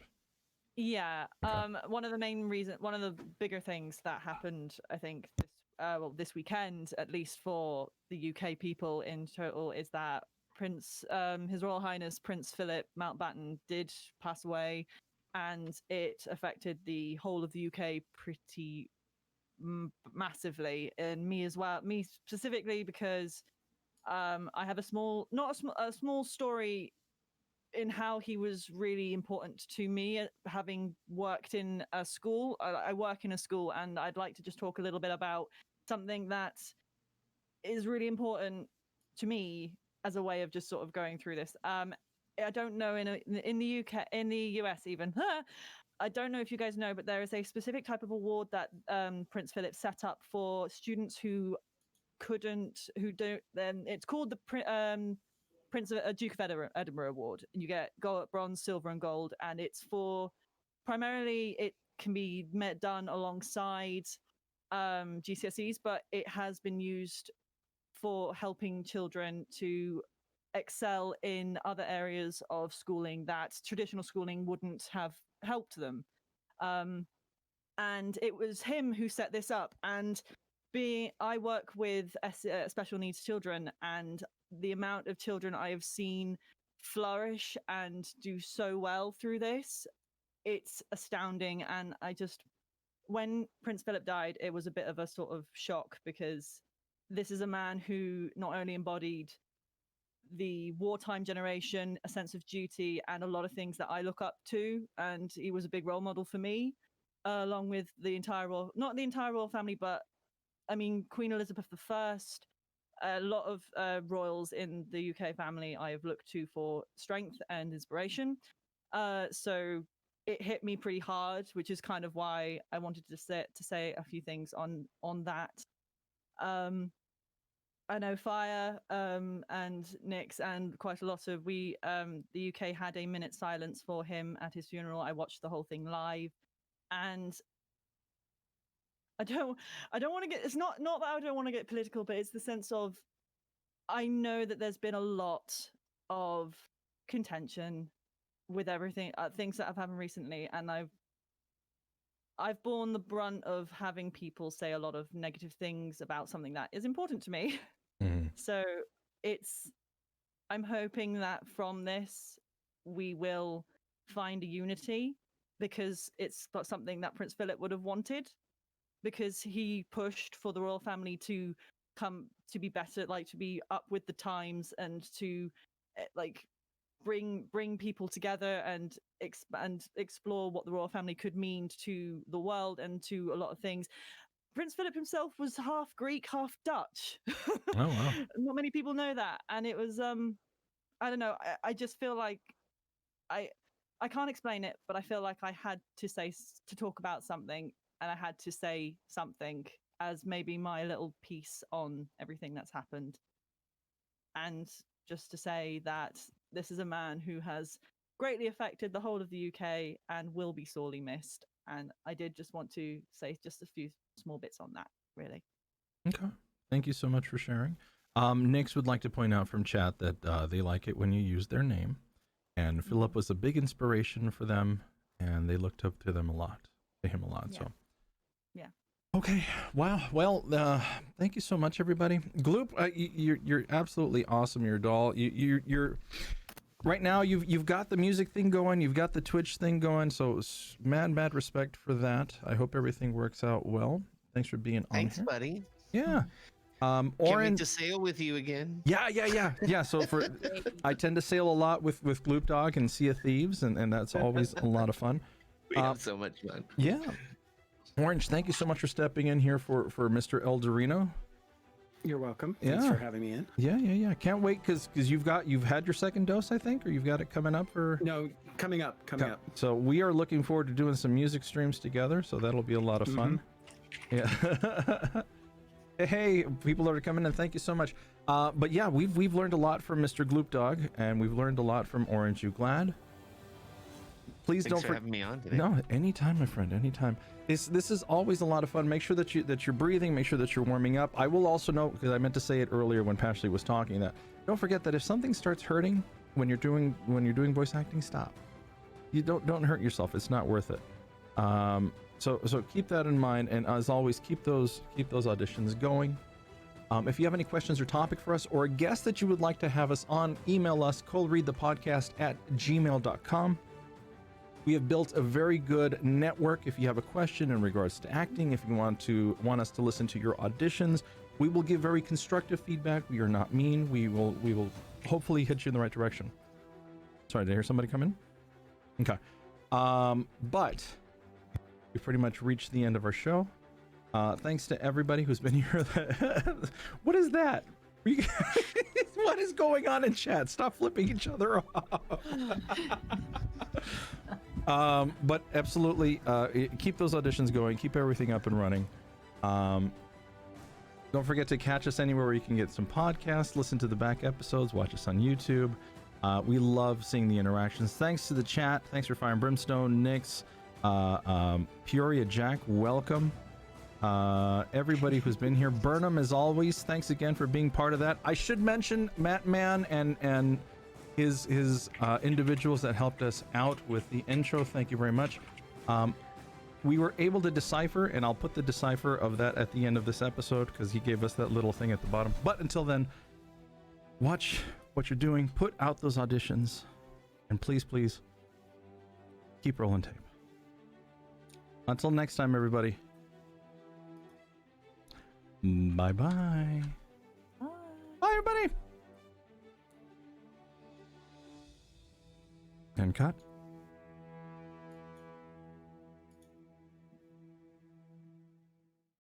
Speaker 10: Yeah. One of the bigger things that happened, I think, this weekend, at least for the UK people in total, is that His Royal Highness Prince Philip Mountbatten did pass away, and it affected the whole of the UK pretty massively, and me as well. Me specifically, because I have a small story in how he was really important to me, having worked in a school. I work in a school, and I'd like to just talk a little bit about something that is really important to me as a way of just sort of going through this. I don't know in the UK, in the US even. I don't know if you guys know, but there is a specific type of award that Prince Philip set up for students who don't. It's called the Duke of Edinburgh award. And you get gold, bronze, silver, and gold, and it's for primarily it can be done alongside GCSEs, but it has been used for helping children to excel in other areas of schooling that traditional schooling wouldn't have helped them. And it was him who set this up. And I work with special needs children, and the amount of children I have seen flourish and do so well through this, it's astounding. And when Prince Philip died, it was a bit of a sort of shock, because this is a man who not only embodied the wartime generation, a sense of duty, and a lot of things that I look up to, and he was a big role model for me, along with the entire not the entire royal family, but I mean Queen Elizabeth I, a lot of royals in the UK family I have looked to for strength and inspiration. So it hit me pretty hard, which is kind of why I wanted to say a few things on that. I know Fire and Nyx and quite a lot of the UK had a minute silence for him at his funeral. I watched the whole thing live, and I don't want to get, it's not that I don't want to get political, but it's the sense of, I know that there's been a lot of contention with everything, things that have happened recently, and I've borne the brunt of having people say a lot of negative things about something that is important to me. So I'm hoping that from this we will find a unity, because it's something that Prince Philip would have wanted, because he pushed for the royal family to come to be better, like to be up with the times, and to like bring people together and explore what the royal family could mean to the world and to a lot of things. Prince Philip himself was half Greek, half Dutch.
Speaker 17: Oh, wow.
Speaker 10: Not many people know that. And it was, I don't know, I just feel like I can't explain it, but I feel like I had to talk about something, and I had to say something as maybe my little piece on everything that's happened. And just to say that this is a man who has greatly affected the whole of the UK and will be sorely missed. And I did just want to say just a few small bits on that, really.
Speaker 17: Okay. Thank you so much for sharing. Nyx would like to point out from chat that they like it when you use their name. And Philip was a big inspiration for them, and they looked up to him a lot. Yeah. So.
Speaker 10: Yeah.
Speaker 17: Okay. Wow. Well, thank you so much, everybody. Gloop, you're absolutely awesome. You're a doll. You're right now. You've got the music thing going. You've got the Twitch thing going. So mad respect for that. I hope everything works out well. Thanks for being on.
Speaker 16: Thanks,
Speaker 17: here.
Speaker 16: buddy.
Speaker 17: Yeah.
Speaker 16: Can't
Speaker 17: Oren,
Speaker 16: wait to sail with you again.
Speaker 17: Yeah. So I tend to sail a lot with GloopDawg and Sea of Thieves, and that's always a lot of fun.
Speaker 16: We have so much fun.
Speaker 17: Yeah. Orange, thank you so much for stepping in here for Mr. Eldurrino.
Speaker 15: You're welcome. Thanks for having me in.
Speaker 17: Yeah. Can't wait, because you've had your second dose, I think, or you've got it coming up, or
Speaker 15: no, coming up.
Speaker 17: So we are looking forward to doing some music streams together. So that'll be a lot of fun. Yeah. Hey, people that are coming in, thank you so much. But yeah, we've learned a lot from Mr. GloopDawg, and we've learned a lot from Orange. You glad? Please
Speaker 16: Thanks
Speaker 17: don't
Speaker 16: for having me on today.
Speaker 17: No, anytime, my friend, anytime. This is always a lot of fun. Make sure that you're breathing. Make sure that you're warming up. I will also note, because I meant to say it earlier when Pashley was talking, that don't forget that if something starts hurting when you're doing voice acting, stop. You don't hurt yourself. It's not worth it. So keep that in mind, and as always, keep those auditions going. If you have any questions or topic for us, or a guest that you would like to have us on, email us coldreadthepodcast@gmail.com. We have built a very good network. If you have a question in regards to acting, if you want us to listen to your auditions, we will give very constructive feedback. We are not mean. We will hopefully hit you in the right direction. Sorry, did I hear somebody come in? Okay. But we pretty much reached the end of our show. Thanks to everybody who's been here. What is that? What is going on in chat? Stop flipping each other off. But absolutely, keep those auditions going. Keep everything up and running. Don't forget to catch us anywhere where you can get some podcasts, listen to the back episodes, watch us on YouTube. We love seeing the interactions. Thanks to the chat. Thanks for Fire and Brimstone, Nix, Peoria Jack, welcome. Everybody who's been here. Birnam, as always, thanks again for being part of that. I should mention MattMan and his individuals that helped us out with the intro. Thank you very much. We were able to decipher, and I'll put the decipher of that at the end of this episode because he gave us that little thing at the bottom. But until then, watch what you're doing, put out those auditions, and please, please keep rolling tape. Until next time, everybody. Bye-bye. Bye, everybody. And cut.